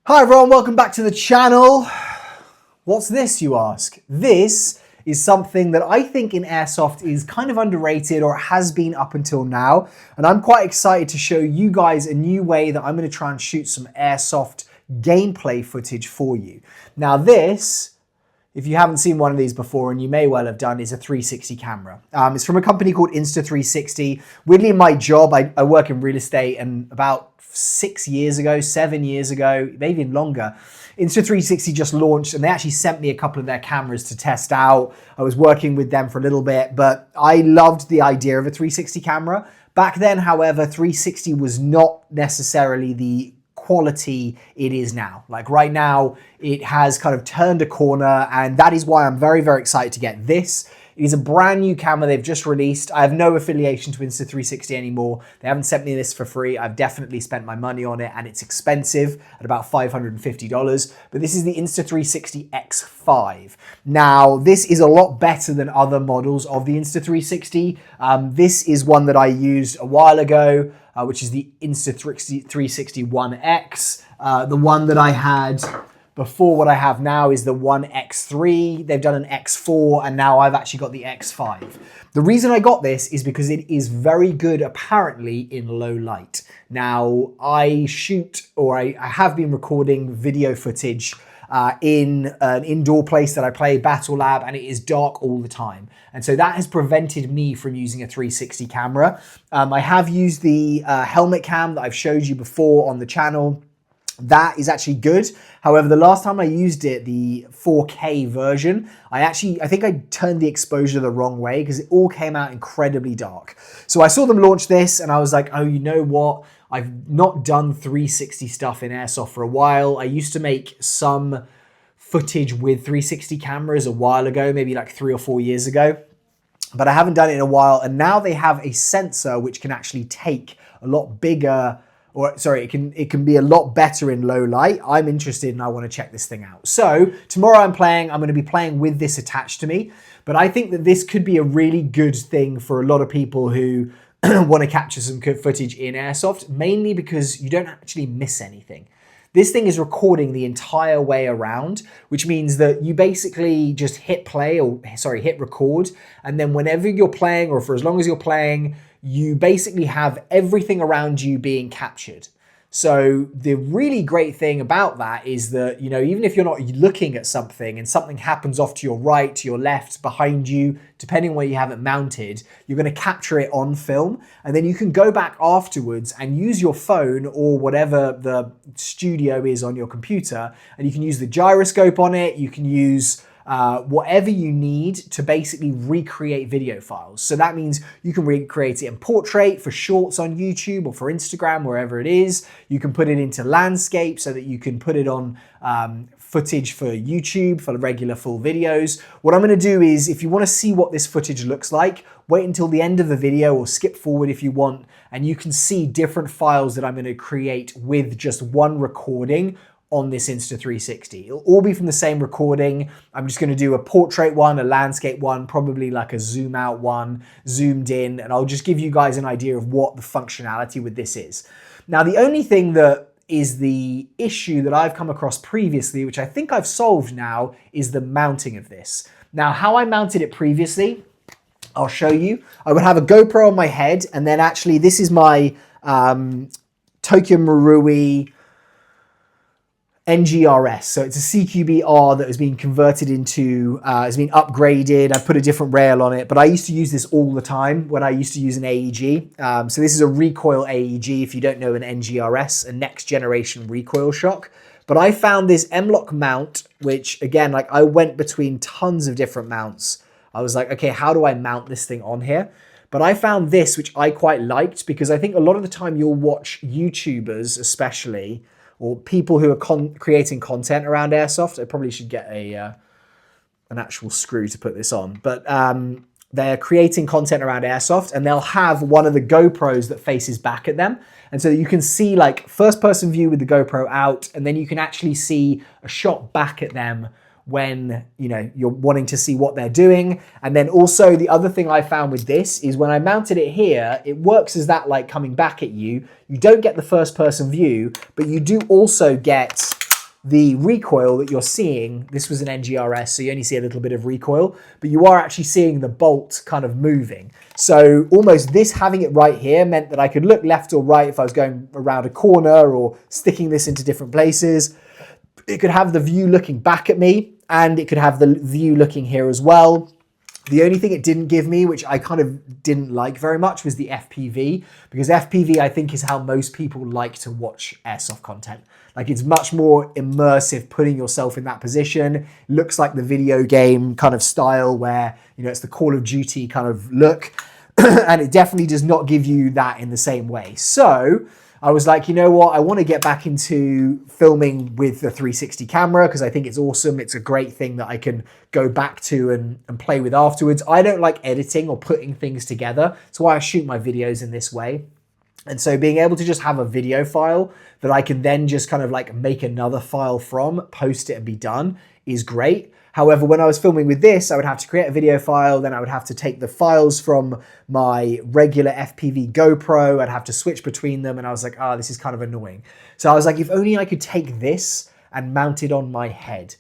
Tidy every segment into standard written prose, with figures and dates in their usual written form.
Hi everyone, welcome back to the channel. What's this, you ask? This is something that I think in airsoft is kind of underrated, or has been up until now. And I'm quite excited to show you guys a new way that I'm going to try and shoot some airsoft gameplay footage for you. Now this, if you haven't seen one of these before, and you may well have done, is a 360 camera. It's from a company called Insta360. Weirdly, in my job, I work in real estate, and about 7 years ago, maybe even longer, Insta360 just launched, and they actually sent me a couple of their cameras to test out. I was working with them for a little bit, but I loved the idea of a 360 camera. Back then, however, 360 was not necessarily the quality it is now. Like right now, it has kind of turned a corner, and that is why I'm very, very excited to get this. It is a brand new camera they've just released. I have no affiliation to Insta360 anymore. They haven't sent me this for free. I've definitely spent my money on it, and it's expensive at about $550. But this is the Insta360 X5. Now, this is a lot better than other models of the Insta360. This is one that I used a while ago, which is the Insta360 One X. The one that I had before what I have now is the One X3. They've done an X4, and now I've actually got the X5. The reason I got this is because it is very good, apparently, in low light. Now, I shoot, or I have been recording video footage in an indoor place that I play, Battle Lab, and it is dark all the time. And so that has prevented me from using a 360 camera. I have used the helmet cam that I've showed you before on the channel. That is actually good. However, the last time I used it, the 4K version, I think I turned the exposure the wrong way because it all came out incredibly dark. So I saw them launch this and I was like, oh, you know what? I've not done 360 stuff in airsoft for a while. I used to make some footage with 360 cameras a while ago, maybe like 3 or 4 years ago, but I haven't done it in a while. And now they have a sensor which can actually take a lot bigger, or sorry, it can be a lot better in low light. I'm interested and I want to check this thing out. So tomorrow I'm going to be playing with this attached to me, but I think that this could be a really good thing for a lot of people who want to capture some good footage in airsoft, mainly because you don't actually miss anything. This thing is recording the entire way around, which means that you basically just hit play, or sorry, hit record. And then whenever you're playing, or for as long as you're playing, you basically have everything around you being captured. So the really great thing about that is that, you know, even if you're not looking at something and something happens off to your right, to your left, behind you, depending on where you have it mounted, you're going to capture it on film. And then you can go back afterwards and use your phone or whatever the studio is on your computer. And you can use the gyroscope on it. You can use whatever you need to basically recreate video files. So that means you can recreate it in portrait for shorts on YouTube or for Instagram, wherever it is. You can put it into landscape so that you can put it on footage for YouTube, for regular full videos. What I'm going to do is, if you want to see what this footage looks like, wait until the end of the video or skip forward if you want, and you can see different files that I'm going to create with just one recording on this Insta360. It'll all be from the same recording. I'm just gonna do a portrait one, a landscape one, probably like a zoom out one, zoomed in, and I'll just give you guys an idea of what the functionality with this is. Now, the only thing that is the issue that I've come across previously, which I think I've solved now, is the mounting of this. Now, how I mounted it previously, I'll show you. I would have a GoPro on my head, and then actually this is my Tokyo Marui NGRS. So it's a CQB-R that has been converted into, has been upgraded. I put a different rail on it, but I used to use this all the time when I used to use an AEG. So this is a recoil AEG, if you don't know an NGRS, a next generation recoil shock. But I found this M-LOK mount, which again, like I went between tons of different mounts. I was like, okay, how do I mount this thing on here? But I found this, which I quite liked, because I think a lot of the time you'll watch YouTubers especially, or people who are creating content around airsoft. I probably should get an actual screw to put this on. But they're creating content around airsoft, and they'll have one of the GoPros that faces back at them. And so you can see like first person view with the GoPro out, and then you can actually see a shot back at them when, you know, you're wanting to see what they're doing. And then also the other thing I found with this is when I mounted it here, it works as that light coming back at you. You don't get the first person view, but you do also get the recoil that you're seeing, this was an NGRS, so you only see a little bit of recoil, but you are actually seeing the bolt kind of moving. So almost this having it right here meant that I could look left or right if I was going around a corner or sticking this into different places. It could have the view looking back at me, and it could have the view looking here as well. The only thing it didn't give me, which I kind of didn't like very much, was the FPV, because FPV I think is how most people like to watch airsoft content. Like, it's much more immersive, putting yourself in that position. Looks like the video game kind of style where, you know, it's the Call of Duty kind of look. And it definitely does not give you that in the same way. So I was like, you know what? I want to get back into filming with the 360 camera because I think it's awesome. It's a great thing that I can go back to and play with afterwards. I don't like editing or putting things together. That's why I shoot my videos in this way. And so being able to just have a video file that I can then just kind of like make another file from, post it and be done is great. However, when I was filming with this, I would have to create a video file, then I would have to take the files from my regular FPV GoPro, I'd have to switch between them, and I was like, oh, this is kind of annoying. So I was like, if only I could take this and mount it on my head.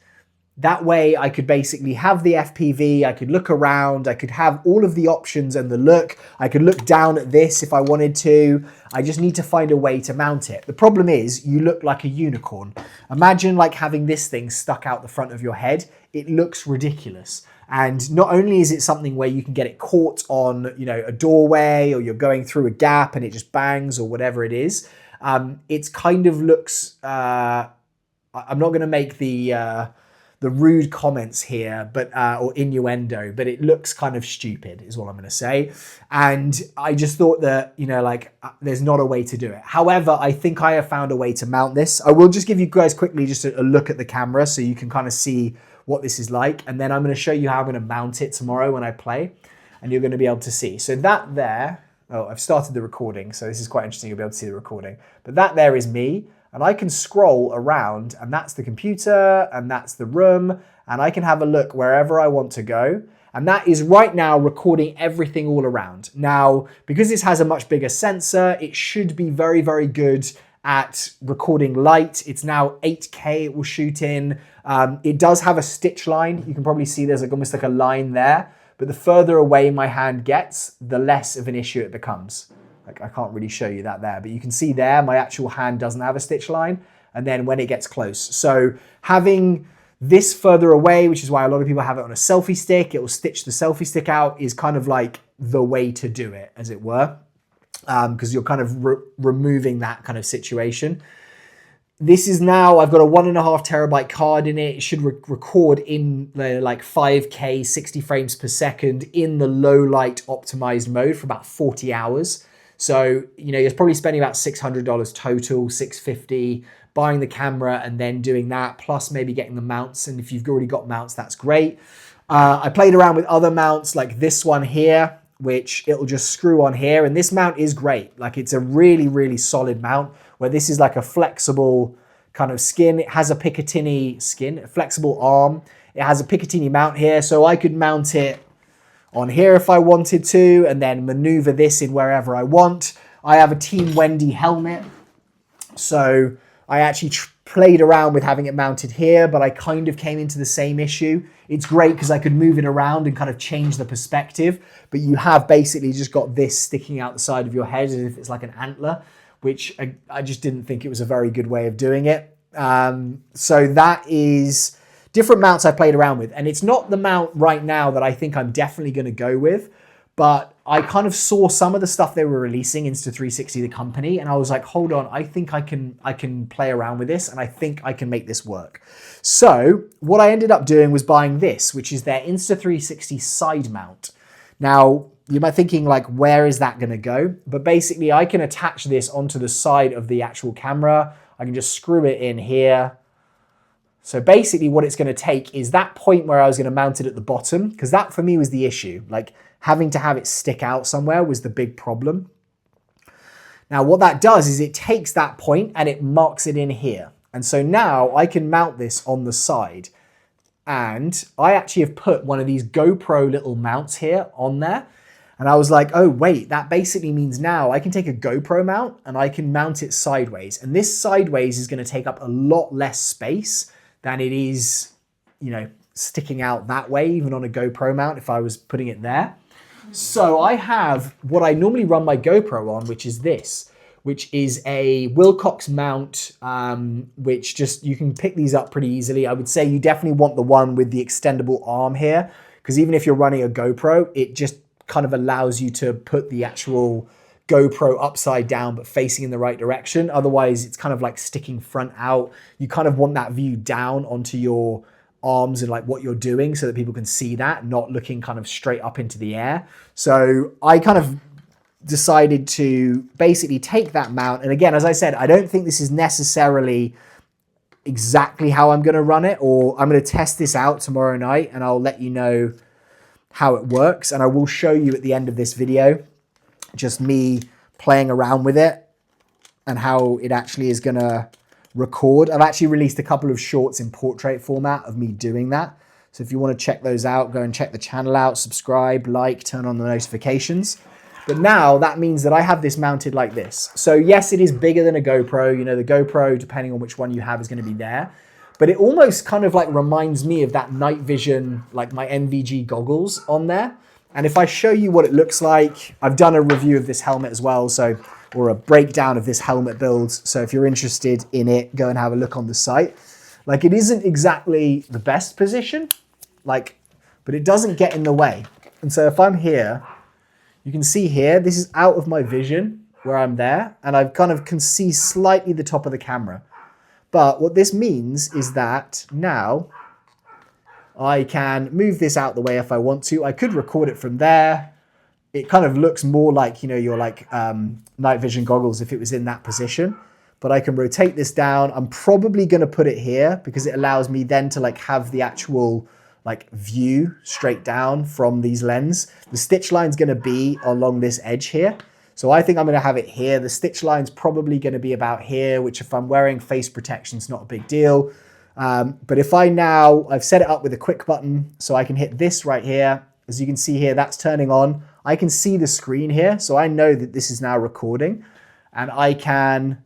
That way I could basically have the FPV, I could look around, I could have all of the options and the look. I could look down at this if I wanted to. I just need to find a way to mount it. The problem is you look like a unicorn. Imagine like having this thing stuck out the front of your head. It looks ridiculous. And not only is it something where you can get it caught on, you know, a doorway, or you're going through a gap and it just bangs or whatever it is, it's kind of looks, I'm not going to make the rude comments here, but or innuendo, but it looks kind of stupid is what I'm going to say. And I just thought that, you know, like there's not a way to do it. However, I think I have found a way to mount this. I will just give you guys quickly just a look at the camera so you can kind of see what this is like. And then I'm going to show you how I'm going to mount it tomorrow when I play, and you're going to be able to see. So that there, oh, I've started the recording. So this is quite interesting. You'll be able to see the recording, but that there is me. And I can scroll around, and that's the computer, and that's the room, and I can have a look wherever I want to go. And that is right now recording everything all around. Now, because this has a much bigger sensor, it should be very, very good at recording light. It's now 8K it will shoot in. It does have a stitch line. You can probably see there's like almost like a line there, but the further away my hand gets, the less of an issue it becomes. Like, I can't really show you that there, but you can see there, my actual hand doesn't have a stitch line. And then when it gets close. So having this further away, which is why a lot of people have it on a selfie stick, it will stitch the selfie stick out, is kind of like the way to do it, as it were. Because you're kind of removing that kind of situation. This is now, I've got a 1.5 terabyte card in it. It should record in the like 5K, 60 frames per second in the low light optimized mode for about 40 hours. So, you know, you're probably spending about $600 total, $650, buying the camera and then doing that, plus maybe getting the mounts. And if you've already got mounts, that's great. I played around with other mounts like this one here, which it'll just screw on here. And this mount is great. Like, it's a really, really solid mount where this is like a flexible kind of skin. It has a Picatinny skin, a flexible arm. It has a Picatinny mount here. So I could mount it on here if I wanted to, and then maneuver this in wherever I want. I have a Team Wendy helmet. So I actually played around with having it mounted here, but I kind of came into the same issue. It's great because I could move it around and kind of change the perspective, but you have basically just got this sticking out the side of your head as if it's like an antler, which I just didn't think it was a very good way of doing it. So that is different mounts I played around with. And it's not the mount right now that I think I'm definitely going to go with, but I kind of saw some of the stuff they were releasing, Insta360, the company, and I was like, hold on, I think I can play around with this, and I think I can make this work. So what I ended up doing was buying this, which is their Insta360 side mount. Now, you might be thinking like, where is that going to go? But basically I can attach this onto the side of the actual camera. I can just screw it in here. So basically what it's going to take is that point where I was going to mount it at the bottom, because that for me was the issue. Like, having to have it stick out somewhere was the big problem. Now what that does is it takes that point and it marks it in here. And so now I can mount this on the side. And I actually have put one of these GoPro little mounts here on there. And I was like, oh wait, that basically means now I can take a GoPro mount and I can mount it sideways. And this sideways is going to take up a lot less space than it is, you know, sticking out that way, even on a GoPro mount if I was putting it there. So I have what I normally run my GoPro on, which is this, which is a Wilcox mount, which just, you can pick these up pretty easily. I would say you definitely want the one with the extendable arm here, because even if you're running a GoPro, it just kind of allows you to put the actual GoPro upside down but facing in the right direction. Otherwise, it's kind of like sticking front out. You kind of want that view down onto your arms and like what you're doing so that people can see that, not looking kind of straight up into the air. So I kind of decided to basically take that mount. And again, as I said, I don't think this is necessarily exactly how I'm going to run it, or I'm going to test this out tomorrow night and I'll let you know how it works. And I will show you at the end of this video, just me playing around with it and how it actually is going to record. I've actually released a couple of shorts in portrait format of me doing that. So if you want to check those out, go and check the channel out, subscribe, like, turn on the notifications. But now that means that I have this mounted like this. So yes, it is bigger than a GoPro. You know, the GoPro, depending on which one you have, is going to be there. But it almost kind of like reminds me of that night vision, like my NVG goggles on there. And if I show you what it looks like, I've done a review of this helmet as well, so, or a breakdown of this helmet build. So if you're interested in it, go and have a look on the site. Like, it isn't exactly the best position, like, but it doesn't get in the way. And so if I'm here, you can see here, this is out of my vision where I'm there, and I kind of can see slightly the top of the camera. But what this means is that now I can move this out the way if I want to. I could record it from there. It kind of looks more like, you know, your like night vision goggles if it was in that position. But I can rotate this down. I'm probably going to put it here because it allows me then to like have the actual like view straight down from these lens. The stitch line's going to be along this edge here. So I think I'm going to have it here. The stitch line's probably going to be about here, which if I'm wearing face protection, it's not a big deal. But if I've set it up with a quick button, so I can hit this right here. As you can see here, that's turning on. I can see the screen here, so I know that this is now recording. And I can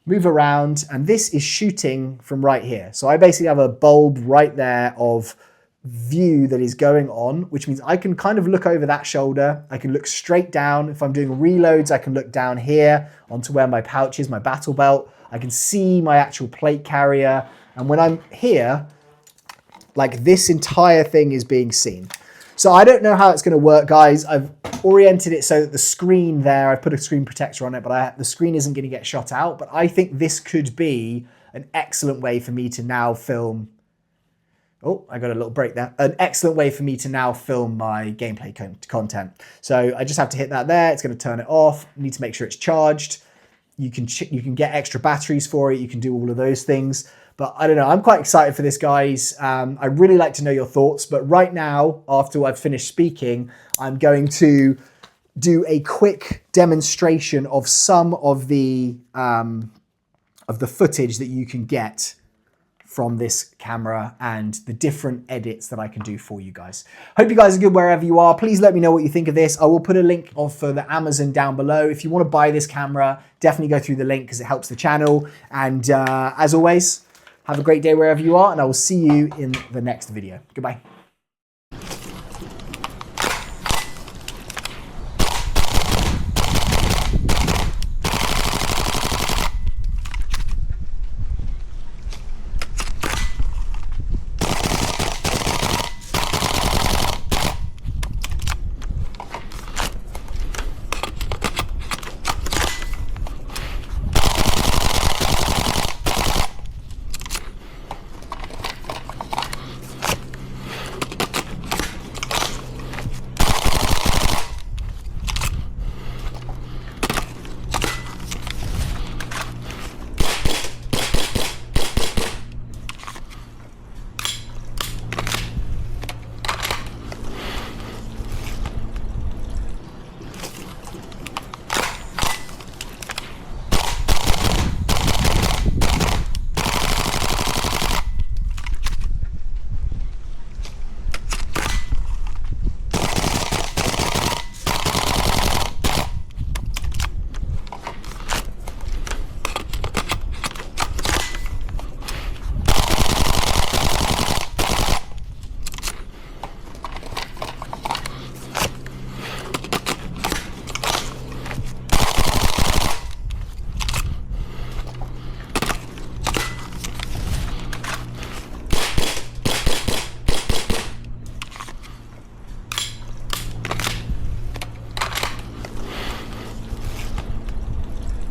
move around, and this is shooting from right here. So I basically have a bulb right there of view that is going on, which means I can kind of look over that shoulder. I can look straight down. If I'm doing reloads, I can look down here onto where my pouch is, my battle belt. I can see my actual plate carrier. And when I'm here, like, this entire thing is being seen. So I don't know how it's going to work, guys. I've oriented it so that the screen there, I've put a screen protector on it, but the screen isn't going to get shot out. But I think this could be an excellent way for me to now film. Oh, I got a little break there. An excellent way for me to now film my gameplay content. So I just have to hit that there. It's going to turn it off. I need to make sure it's charged. You can get extra batteries for it. You can do all of those things. But I don't know. I'm quite excited for this, guys. I'd really like to know your thoughts. But right now, after I've finished speaking, I'm going to do a quick demonstration of some of the footage that you can get from this camera and the different edits that I can do for you guys. Hope you guys are good wherever you are. Please let me know what you think of this. I will put a link for the Amazon down below. If you want to buy this camera, definitely go through the link because it helps the channel. And as always, have a great day wherever you are, and I will see you in the next video. Goodbye.